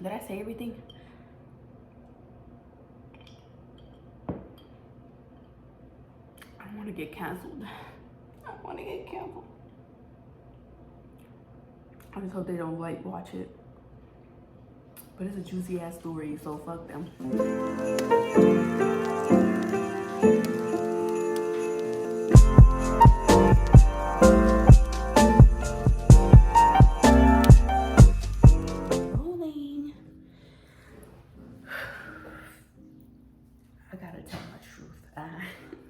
Did I say everything? I don't want to get canceled. I don't want to get canceled. I just hope they don't like watch it. But it's a juicy ass story, so fuck them. Rolling. I gotta tell my truth.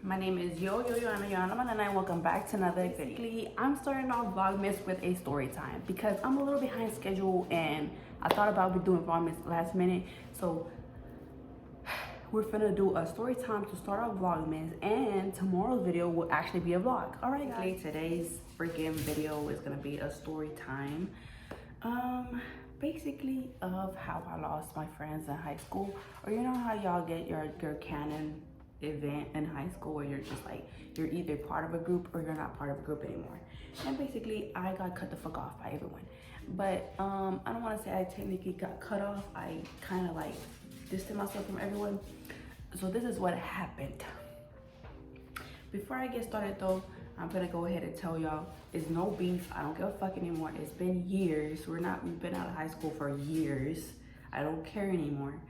My name is Yana, and welcome back to another video. Basically, I'm starting off Vlogmas with a story time because I'm a little behind schedule, and I thought about doing Vlogmas last minute. So we're finna do a story time to start off Vlogmas, and tomorrow's video will actually be a vlog. All right, guys. Today's freaking video is gonna be a story time. Basically of how I lost my friends in high school, or you know how y'all get your canon event in high school where you're just like, you're either part of a group or you're not part of a group anymore. And basically I got cut the fuck off by everyone. But I don't want to say I technically got cut off. I kind of like distanced myself from everyone. So this is what happened. Before I get started though, I'm gonna go ahead and tell y'all, it's no beef. I don't give a fuck anymore. It's been years. We've been out of high school for years. I don't care anymore.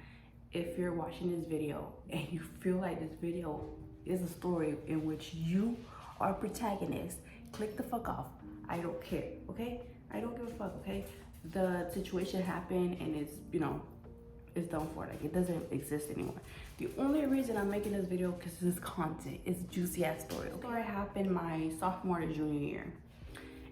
If you're watching this video and you feel like this video is a story in which you are protagonist, click the fuck off. I don't care, okay? I don't give a fuck, okay? The situation happened and it's, you know, it's done for. Like, it doesn't exist anymore. The only reason I'm making this video because this content is juicy ass story. Okay? Story happened my sophomore to junior year.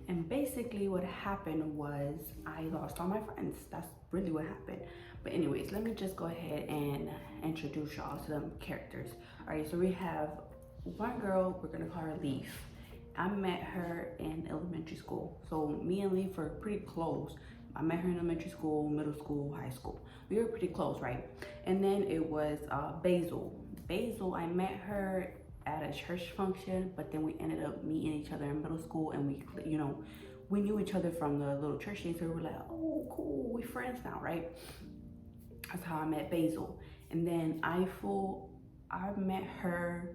And basically what happened was I lost all my friends. That's really what happened. But anyways, let me just go ahead and introduce y'all to them characters. All right, so we have one girl, we're gonna call her Leaf. I met her in elementary school. So me and Leaf were pretty close. I met her in elementary school, middle school, high school. We were pretty close, right? And then it was Basil. Basil, I met her at a church function, but then we ended up meeting each other in middle school, and we, you know, we knew each other from the little church days, so we were like, oh, cool, we friends now, right? That's how I met Basil. And then I met her,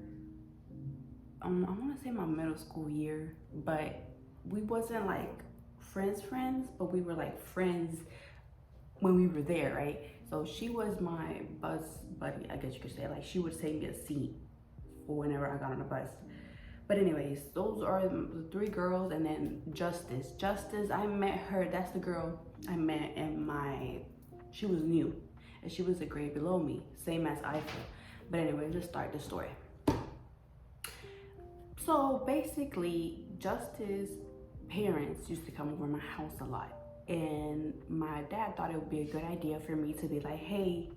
I want to say my middle school year, but we wasn't like friends, but we were like friends when we were there, right? So she was my bus buddy, I guess you could say. Like, she would take me a seat for whenever I got on the bus. But anyways, those are the three girls. And then Justice, I met her, that's the girl I met in she was new, and she was a grade below me, same as Eiffel. But anyway, let's start the story. So basically, Justice's parents used to come over my house a lot, and my dad thought it would be a good idea for me to be like, hey,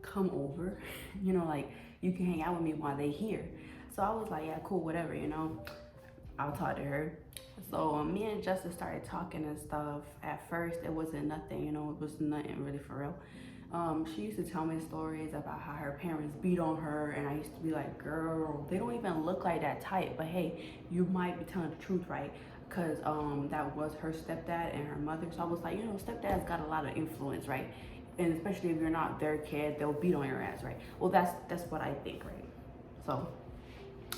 come over, you know, like, you can hang out with me while they here. So I was like, yeah, cool, whatever, you know, I'll talk to her. So me and Justice started talking and stuff. At first it wasn't nothing, you know, it was nothing really for real. She used to tell me stories about how her parents beat on her, and I used to be like, girl, they don't even look like that type, but hey, you might be telling the truth, right? Because that was her stepdad and her mother. So I was like, you know, stepdad's got a lot of influence, right? And especially if you're not their kid, they'll beat on your ass, right? Well, that's what I think, right? So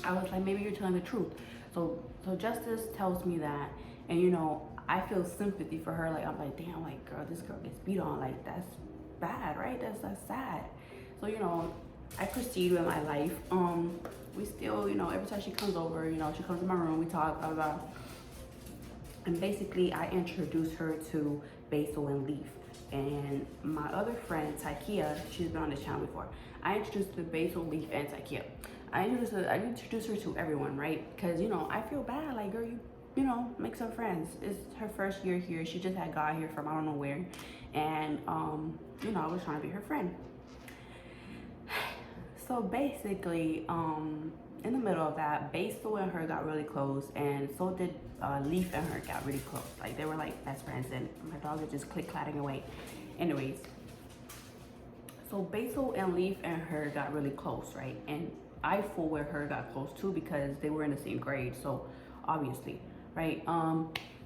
I was like, maybe you're telling the truth. So Justice tells me that, and you know, I feel sympathy for her. Like, I'm like, damn, like, girl, this girl gets beat on. Like, that's bad, right? That's sad. So, you know, I proceed with my life. We still, you know, every time she comes over, you know, she comes to my room, we talk, blah, blah. And basically, I introduced her to Basil and Leaf. And my other friend, Taikia, she's been on this channel before. I introduced her to Basil, Leaf, and Taikia. I introduced her to everyone, right? Because, you know, I feel bad. Like, girl, you know, make some friends. It's her first year here. She just had got here from I don't know where. And, you know, I was trying to be her friend. So basically, in the middle of that, Basil and her got really close, and so did Leaf and her got really close. Like, they were like best friends, and my dog is just click-clattering away. Anyways, so Basil and Leaf and her got really close, right? And Eiffel with her got close too because they were in the same grade, so obviously, right?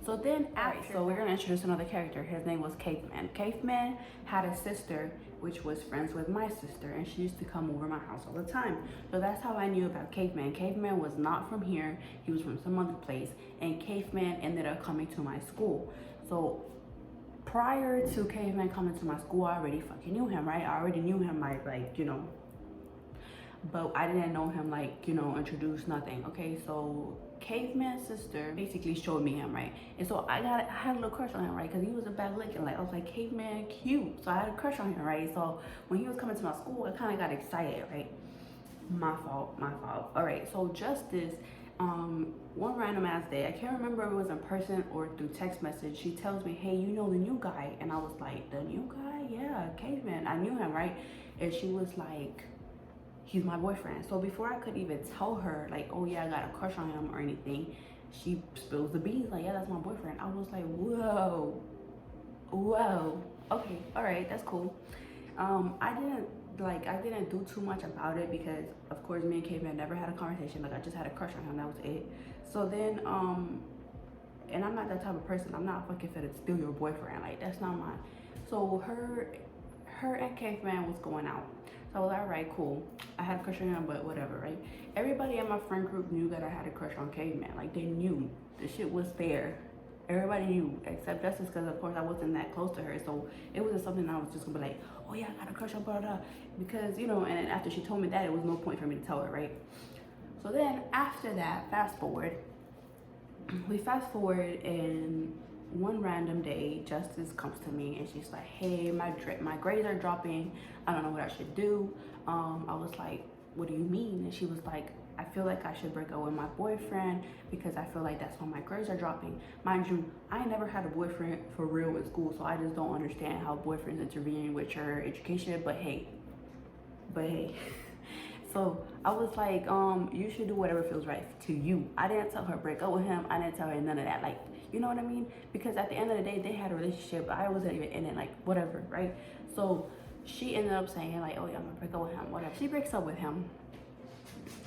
So then after, so we're gonna introduce another character. His name was Caveman. Caveman had a sister which was friends with my sister, and she used to come over my house all the time. So that's how I knew about Caveman. Caveman was not from here, he was from some other place, and Caveman ended up coming to my school. So prior to Caveman coming to my school, I already fucking knew him, right? I already knew him, like you know, but I didn't know him, like, you know, introduced, nothing. Okay, so Caveman's sister basically showed me him, right? And so I had a little crush on him, right? Because he was a bad looking, like, I was like, Caveman cute. So I had a crush on him, right? So when he was coming to my school, I kind of got excited, right? My fault. All right, so Justice, one random ass day, I can't remember if it was in person or through text message, she tells me, hey, you know the new guy? And I was like, the new guy? Yeah, Caveman. I knew him, right? And she was like, he's my boyfriend. So before I could even tell her, like, oh yeah, I got a crush on him or anything, she spills the beans, like, yeah, that's my boyfriend. I was like, whoa, okay, all right, that's cool. I didn't do too much about it because of course me and Caveman never had a conversation. Like, I just had a crush on him, that was it. So then and I'm not that type of person. I'm not fucking fit to steal your boyfriend, like, that's not mine. So her and Caveman was going out. So I was like, all right, cool. I had a crush on him, but whatever, right? Everybody in my friend group knew that I had a crush on Caveman. Like, they knew. The shit was there. Everybody knew, except Justice, because of course I wasn't that close to her. So it wasn't something I was just gonna be like, oh yeah, I got a crush on blah, blah, blah. Because, you know, and then after she told me that, it was no point for me to tell her, right? So then after that, we fast forward, and one random day, Justice comes to me and she's like, hey, my grades are dropping. I don't know what I should do. I was like, what do you mean? And she was like, I feel like I should break up with my boyfriend because I feel like that's when my grades are dropping. Mind you, I never had a boyfriend for real in school, so I just don't understand how boyfriends intervene with your education, but hey. So I was like, you should do whatever feels right to you. I didn't tell her break up with him. I didn't tell her none of that. Like, you know what I mean? Because at the end of the day, they had a relationship. I wasn't even in it, like, whatever, right? So she ended up saying, like, oh yeah, I'm gonna break up with him, whatever. She breaks up with him.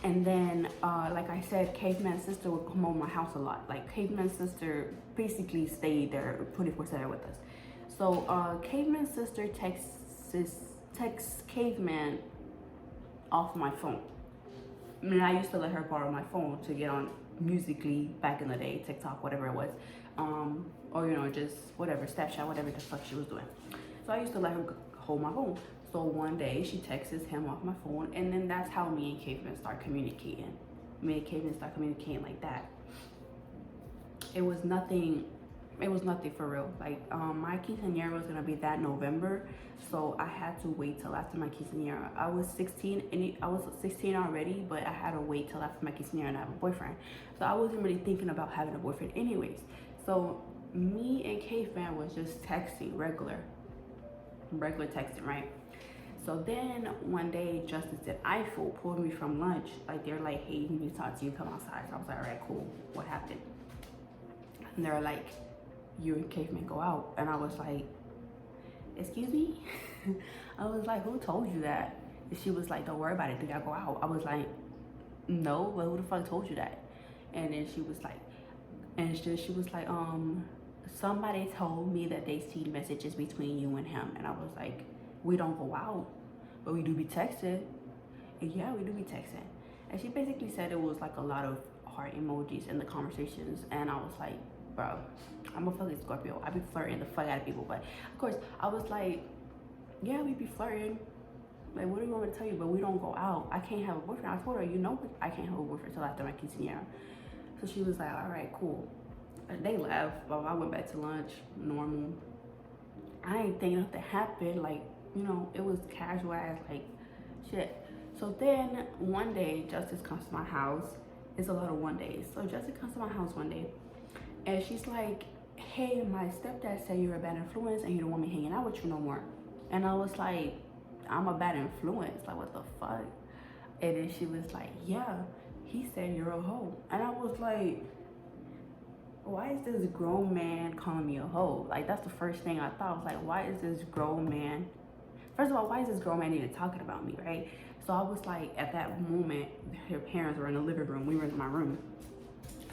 And then, like I said, Caveman's sister would come over my house a lot. Like, Caveman's sister basically stayed there 24/7 with us. So Caveman's sister texts Caveman off my phone. I mean, I used to let her borrow my phone to get on Musically back in the day, TikTok, whatever it was, or you know, just whatever, Snapchat, whatever the fuck she was doing. So I used to let her hold my phone. So one day she texts him off my phone, and then that's how me and Caveman start communicating. Me and Caveman start communicating like that. It was nothing for real. Like, my quinceañera was gonna be that November, so I had to wait till after my quinceañera. I was 16 already, but I had to wait till after my quinceañera and have a boyfriend. So I wasn't really thinking about having a boyfriend anyways. So me and Caveman was just texting, regular texting, right? So then one day, Justice and Eiffel pulled me from lunch. Like, they're like, hey, you need to talk to you, come outside. So I was like, all right, cool, what happened? And they're like, you and Caveman go out. And I was like, excuse me? I was like, who told you that? And she was like, don't worry about it, do y'all go out? I was like, no, but who the fuck told you that? And then she was like, somebody told me that they see messages between you and him. And I was like, we don't go out, but we do be texting. And yeah, we do be texting. And she basically said it was like a lot of heart emojis in the conversations. And I was like, bro, I'm a fucking Scorpio. I be flirting the fuck out of people. But of course, I was like, yeah, we be flirting. Like, what do you want me to tell you? But we don't go out. I can't have a boyfriend. I told her, you know, I can't have a boyfriend until after my quinceañera. So she was like, all right, cool. And they left. Well, I went back to lunch, normal. I ain't think nothing happened. Like, you know, it was casual ass, like, shit. So then one day, Justice comes to my house. It's a lot of one days. So Justice comes to my house one day, and she's like, hey, my stepdad said you're a bad influence and you don't want me hanging out with you no more. And I was like, I'm a bad influence? Like, what the fuck? And then she was like, yeah, he said you're a hoe. And I was like, why is this grown man calling me a hoe? Like, that's the first thing I thought. I was like, why is this grown man, first of all, why is this grown man even talking about me, right? So I was like, at that moment, her parents were in the living room. We were in my room.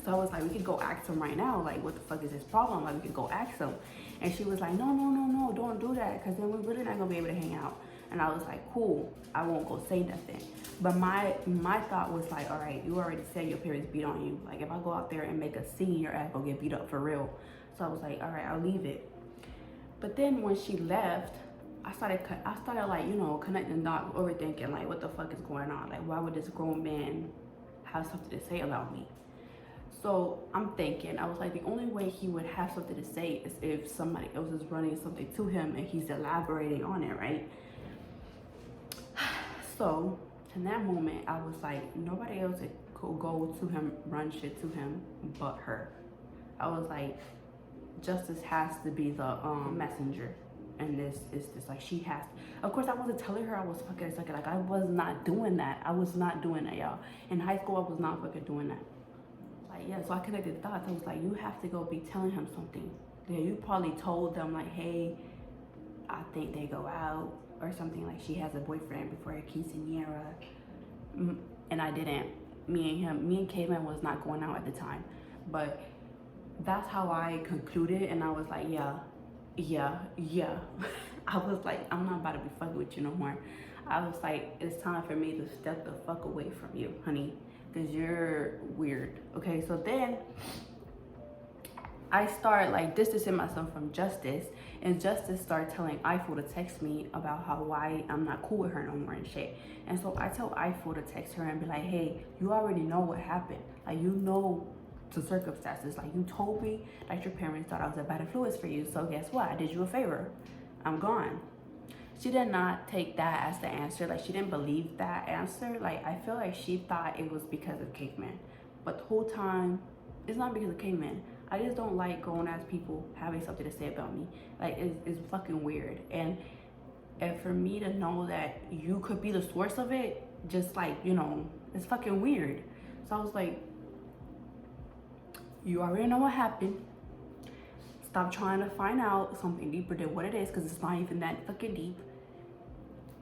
So I was like, we could go ask him right now. Like, what the fuck is his problem? Like, we could go ask him. And she was like, no, don't do that. Because then we're really not going to be able to hang out. And I was like, cool, I won't go say nothing. But my thought was like, all right, you already said your parents beat on you. Like, if I go out there and make a scene, your ass gonna get beat up for real. So I was like, all right, I'll leave it. But then when she left, I started like, you know, connecting dots, overthinking, like, what the fuck is going on? Like, why would this grown man have something to say about me? So I'm thinking, I was like, the only way he would have something to say is if somebody else is running something to him and he's elaborating on it, right? So in that moment, I was like, nobody else could go to him, run shit to him, but her. I was like, justice has to be the messenger. And this is this, like, she has to. Of course, I wasn't telling her I was fucking a sucker. Like, I was not doing that. I was not doing that, y'all. In high school, I was not fucking doing that. Like, yeah, so I connected thoughts. I was like, you have to go be telling him something. Yeah, you probably told them, like, hey, I think they go out or something. Like, she has a boyfriend before her quinceañera. And I didn't. Me and Caitlin was not going out at the time. But that's how I concluded. And I was like, yeah. I was like, I'm not about to be fucking with you no more. I was like, it's time for me to step the fuck away from you, honey, because you're weird. Okay, so then I started like distancing myself from Justice, and Justice started telling Eiffel to text me about why I'm not cool with her no more and shit. And so I tell Eiffel to text her and be like, hey, you already know what happened. Like, you know the circumstances. Like, you told me that your parents thought I was a bad influence for you, so guess what? I did you a favor. I'm gone. She did not take that as the answer. Like, she didn't believe that answer. Like, I feel like she thought it was because of Caveman, but the whole time it's not because of Caveman. I just don't like grown-ass people having something to say about me. Like, it's fucking weird. And for me to know that you could be the source of it, just like, you know, it's fucking weird. So I was like, you already know what happened. Stop trying to find out something deeper than what it is, because it's not even that fucking deep.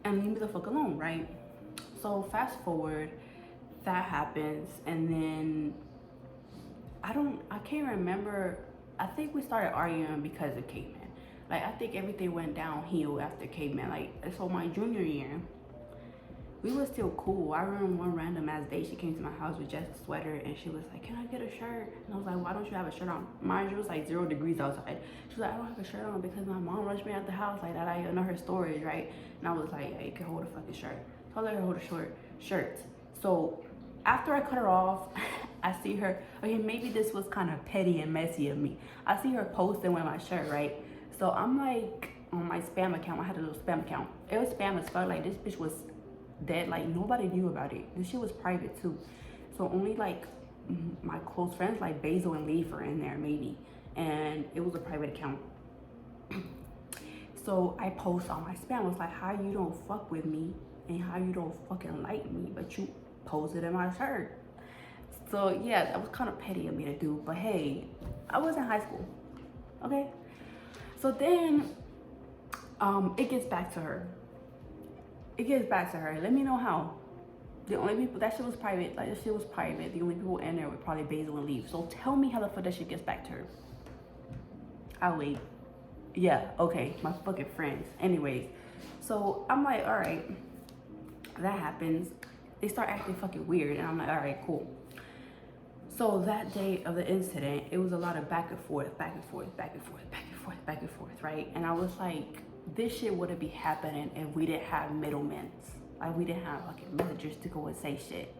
And leave me the fuck alone, right? So fast forward, that happens, and then I can't remember. I think we started arguing because of Caveman. Like, I think everything went downhill after Caveman. Like, so my junior year, we were still cool. I remember one random ass day she came to my house with just a sweater, and she was like, can I get a shirt? And I was like, why don't you have a shirt on? Mind you, it was like 0 degrees outside. She was like, I don't have a shirt on because my mom rushed me out the house. Like, that I know her stories, right? And I was like, yeah, you can hold a fucking shirt. So I let her hold a shirt. So after I cut her off, I see her, okay, maybe this was kind of petty and messy of me. I see her posting with my shirt, right? So I'm like, on my spam account, I had a little spam account. It was spam as fuck. Like, this bitch was dead. Like, nobody knew about it. This shit was private too. So only like my close friends like Basil and Leaf are in there maybe. And it was a private account. So I post on my spam. It's like, how you don't fuck with me and how you don't fucking like me, but you posted in my shirt. So yeah, that was kind of petty of me to do, but hey, I was in high school, okay? So then it gets back to her. Let me know how. The only people, that shit was private. Like, this shit was private. The only people in there were probably Basil and Leaf. So tell me how the fuck that shit gets back to her. I'll wait. Yeah, okay, my fucking friends. Anyways, so I'm like, all right, that happens. They start acting fucking weird, and I'm like, all right, cool. So that day of the incident, it was a lot of back and forth, right? And I was like, this shit wouldn't be happening if we didn't have middlemen. Like, we didn't have fucking messengers to go and say shit.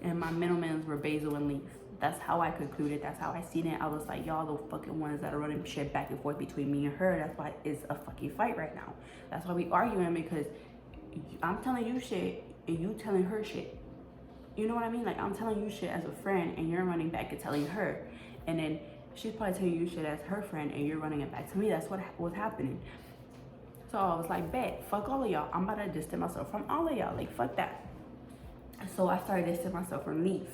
And my middlemen were Basil and Leaf. That's how I concluded. That's how I seen it. I was like, y'all the fucking ones that are running shit back and forth between me and her. That's why it's a fucking fight right now. That's why we arguing, because I'm telling you shit and you telling her shit. You know what I mean? Like, I'm telling you shit as a friend and you're running back and telling her. And then she's probably telling you shit as her friend and you're running it back to me. That's what was happening. So I was like, bet, fuck all of y'all. I'm about to distance myself from all of y'all. Like, fuck that. So I started distancing myself from Leaf.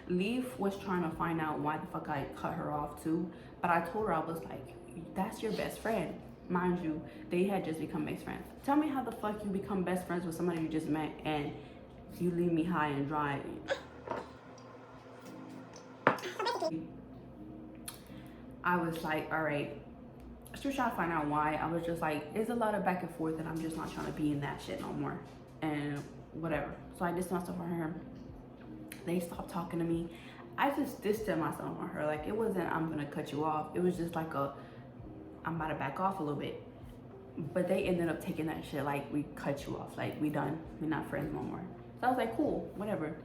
Leaf was trying to find out why the fuck I cut her off too. But I told her, I was like, that's your best friend. Mind you, they had just become best friends. Tell me how the fuck you become best friends with somebody you just met and you leave me high and dry. I was like, all right, still trying to find out why. I was just like, it's a lot of back and forth and I'm just not trying to be in that shit no more. And whatever. So I distanced myself from her. They stopped talking to me. I just distanced myself from her. Like, it wasn't, I'm gonna cut you off. It was just like I'm about to back off a little bit. But they ended up taking that shit like, we cut you off. Like, we done. We're not friends no more. So I was like, cool, whatever.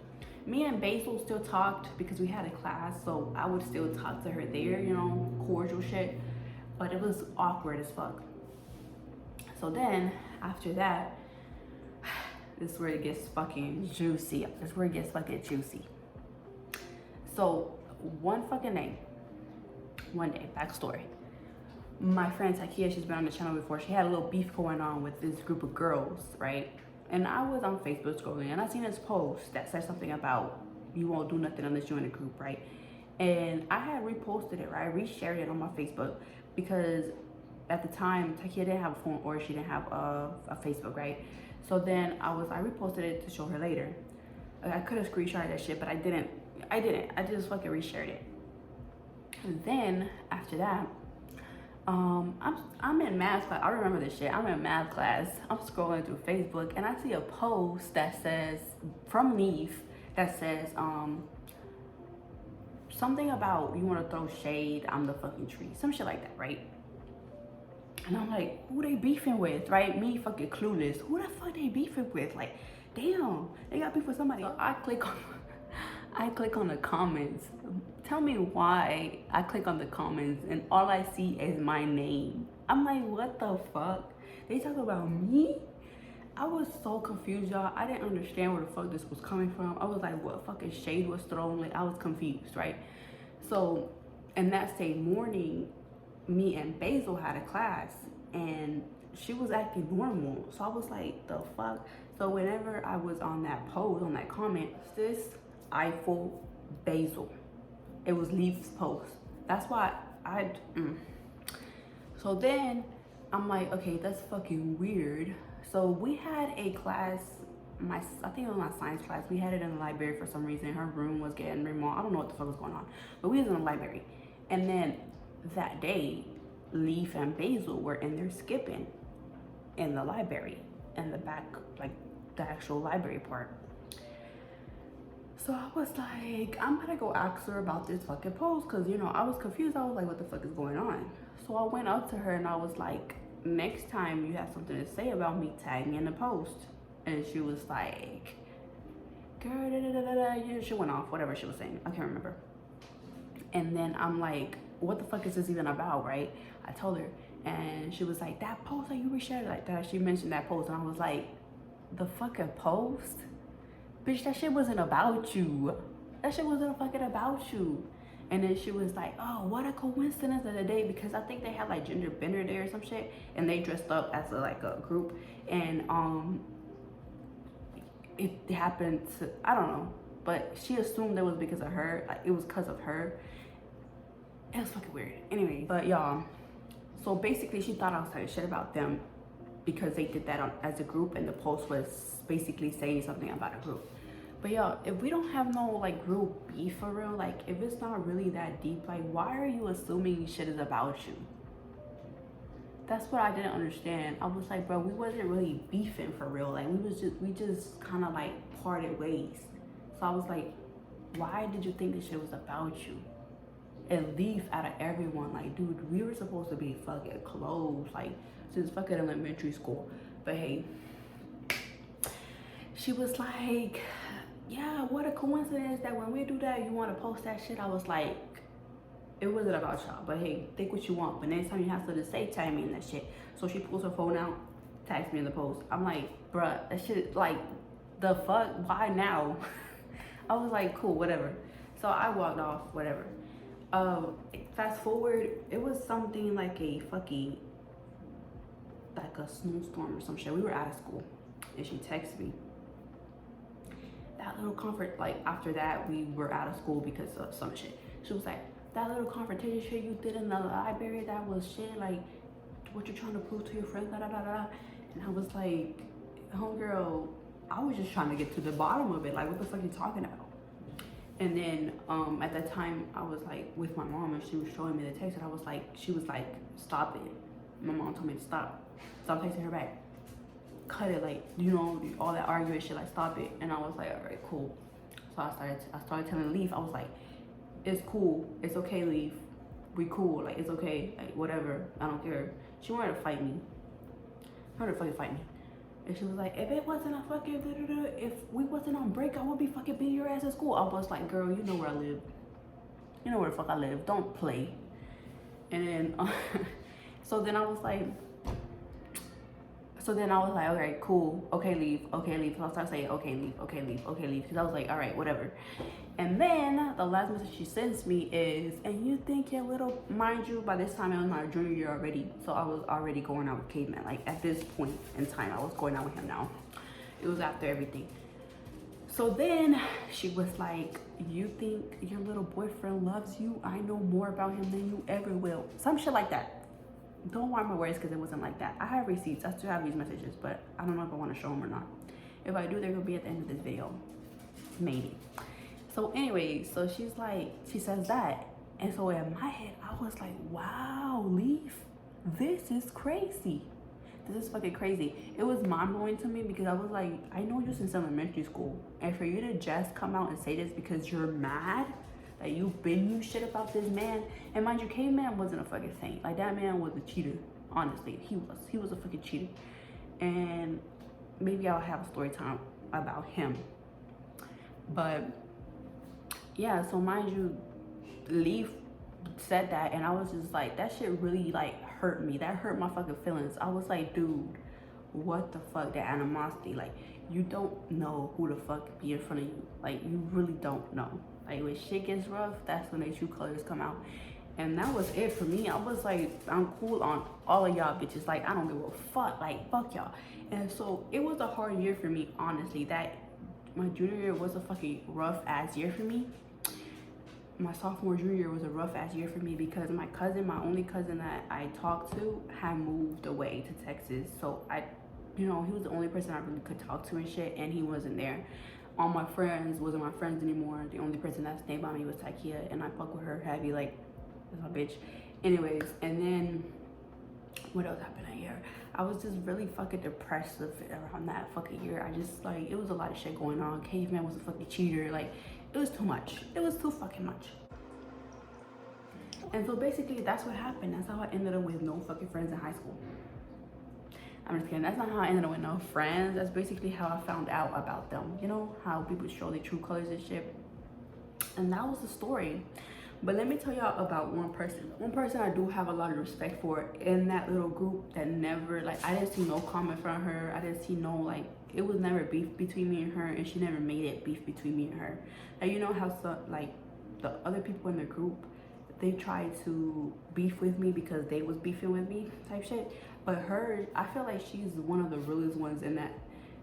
Me and Basil still talked because we had a class. So I would still talk to her there, you know, cordial shit. But it was awkward as fuck. So then, after that, this is where it gets fucking juicy. This is where it gets fucking juicy. So, one day, backstory. My friend Takia, she's been on the channel before. She had a little beef going on with this group of girls, right? And I was on Facebook scrolling and I seen this post that said something about you won't do nothing unless you're in a group, right? And I had reposted it, right? I reshared it on my Facebook because at the time Takia didn't have a phone or she didn't have a Facebook, right? So then I reposted it to show her later. I could have screenshotted that shit, but I didn't. I just fucking reshared it. And then after that, I'm in math class. I remember this shit. I'm in math class. I'm scrolling through Facebook and I see a post that says from Leaf that says something about you want to throw shade. I'm the fucking tree. Some shit like that, right? And I'm like, who they beefing with, right? Me fucking clueless. Who the fuck they beefing with? Like, damn, they got beef with somebody. So I click on the comments. Tell me why I click on the comments and all I see is my name. I'm like, what the fuck? They talk about me? I was so confused, y'all. I didn't understand where the fuck this was coming from. I was like, what fucking shade was thrown? Like, I was confused, right? So, and that same morning, me and Basil had a class and she was acting normal. So I was like, the fuck? So whenever I was on that post, on that comment, this Eiffel Basil. It was Leaf's post. That's why So then I'm like, okay, that's fucking weird. So we had a class, I think it was my science class. We had it in the library for some reason. Her room was getting remodeled. I don't know what the fuck was going on, but we was in the library. And then that day, Leaf and Basil were in there skipping in the library, in the back, like the actual library part. So I was like, I'm gonna go ask her about this fucking post because, you know, I was confused. I was like, what the fuck is going on? So I went up to her and I was like, next time you have something to say about me, tag me in the post. And she was like, girl, da, da, da, da, da. She went off, whatever she was saying. I can't remember. And then I'm like, what the fuck is this even about, right? I told her. And she was like, that post that you reshared like that. She mentioned that post. And I was like, the fucking post? Bitch, that shit wasn't about you. That shit wasn't fucking about you. And then she was like, oh, what a coincidence of the day, because I think they had like gender bender day or some shit, and they dressed up as like a group, and it happened to, I don't know, but she assumed it was because of her, like it was because of her. It was fucking weird. Anyway, but y'all, so basically she thought I was talking shit about them because they did that as a group, and the post was basically saying something about a group. But yo, if we don't have no like group beef for real, like if it's not really that deep, like why are you assuming shit is about you? That's what I didn't understand. I was like, bro, we wasn't really beefing for real. Like we just kind of like parted ways. So I was like, why did you think this shit was about you? And Leaf out of everyone, like, dude, we were supposed to be fucking close, like since fucking elementary school. But hey, she was like, yeah, what a coincidence that when we do that, you want to post that shit. I was like, it wasn't about y'all, but hey, think what you want. But next time you have something to say, tag me in that shit. So she pulls her phone out, tags me in the post. I'm like, bruh, that shit, like, the fuck, why now? I was like, cool, whatever. So I walked off, whatever. Fast forward, it was something like a fucking, like a snowstorm or some shit. We were out of school, and she texted me. That little comfort, like after that we were out of school because of some shit. She was like, that little confrontation shit you did in the library, that was shit, like what you're trying to prove to your friends, da da da da. And I was like, homegirl, I was just trying to get to the bottom of it, like what the fuck are you talking about? And then at that time I was like with my mom and she was showing me the text and I was like, she was like, stop it. My mom told me to stop texting her back, cut it, like, you know, all that arguing shit, like stop it. And I was like, all right, cool. So I started telling Leaf, I was like, it's cool, it's okay, Leaf, we cool, like it's okay, like whatever, I don't care. She wanted to fight me, and she was like, if it wasn't a fucking if we wasn't on break, I would be fucking beating your ass at school. I was like, girl, you know where I live, you know where the fuck I live, don't play. And then so then I was like, okay, cool, okay, Leave. So I started saying, okay, Leave, because I was like, all right, whatever. And then the last message she sends me is, and you think your little, mind you, by this time it was my junior year already, so I was already going out with Caveman. Like at this point in time, I was going out with him now. It was after everything. So then she was like, you think your little boyfriend loves you? I know more about him than you ever will. Some shit like that. Don't want my words because it wasn't like that. I have receipts. I still have these messages, but I don't know if I want to show them or not. If I do, they're gonna be at the end of this video, maybe. So anyways, so she's like, she says that, and so in my head I was like, wow, Leaf, this is crazy. This is fucking crazy. It was mind-blowing to me because I was like, I know you since elementary school, and for you to just come out and say this because you're mad that you've been you shit about this man. And mind you, Caveman wasn't a fucking saint. Like that man was a cheater. Honestly, he was a fucking cheater. And maybe I'll have a story time about him. But yeah, so mind you, Leaf said that, and I was just like, that shit really like hurt me. That hurt my fucking feelings. I was like, dude, what the fuck? That animosity, like, you don't know who the fuck be in front of you. Like, you really don't know. Like, when shit gets rough, that's when their true colors come out. And that was it for me. I was like, I'm cool on all of y'all bitches. Like, I don't give a fuck. Like, fuck y'all. And so it was a hard year for me, honestly. That my junior year was a fucking rough ass year for me. My sophomore, junior year was a rough ass year for me because my cousin, my only cousin that I talked to, had moved away to Texas. So you know, he was the only person I really could talk to and shit, and he wasn't there. All my friends wasn't my friends anymore. The only person that stayed by me was Takia, and I fuck with her heavy, like, that's my bitch. Anyways, and then what else happened that year? I was just really fucking depressed around that fucking year. I just, like, it was a lot of shit going on. Caveman was a fucking cheater. Like, it was too much. It was too fucking much. And so basically that's what happened. That's how I ended up with no fucking friends in high school. I'm just kidding. That's not how I ended up with no friends. That's basically how I found out about them. You know, how people show their true colors and shit. And that was the story. But let me tell y'all about one person. One person I do have a lot of respect for in that little group that never, like, I didn't see no comment from her. I didn't see no, like, it was never beef between me and her, and she never made it beef between me and her. And you know how, like, the other people in the group, they tried to beef with me because they was beefing with me type shit. But her, I feel like she's one of the realest ones in that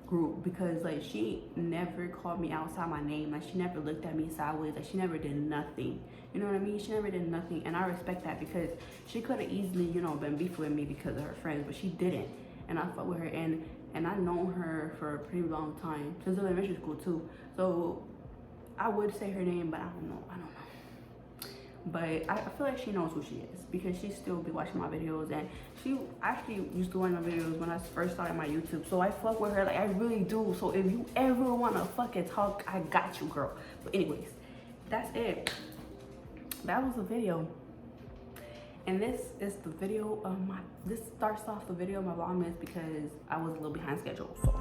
group because, like, she never called me outside my name. Like, she never looked at me sideways. Like, she never did nothing. You know what I mean? She never did nothing. And I respect that because she could have easily, you know, been beefing with me because of her friends, but she didn't. And I fuck with her. And I've known her for a pretty long time, since elementary school too. So I would say her name, but I don't know. But I feel like she knows who she is because she still be watching my videos, and she actually used to watch my videos when I first started my YouTube. So I fuck with her, like, I really do. So if you ever wanna fucking talk, I got you, girl. But anyways, that's it. That was the video. And this is the video of this starts off the video of my Vlogmas because I was a little behind schedule. So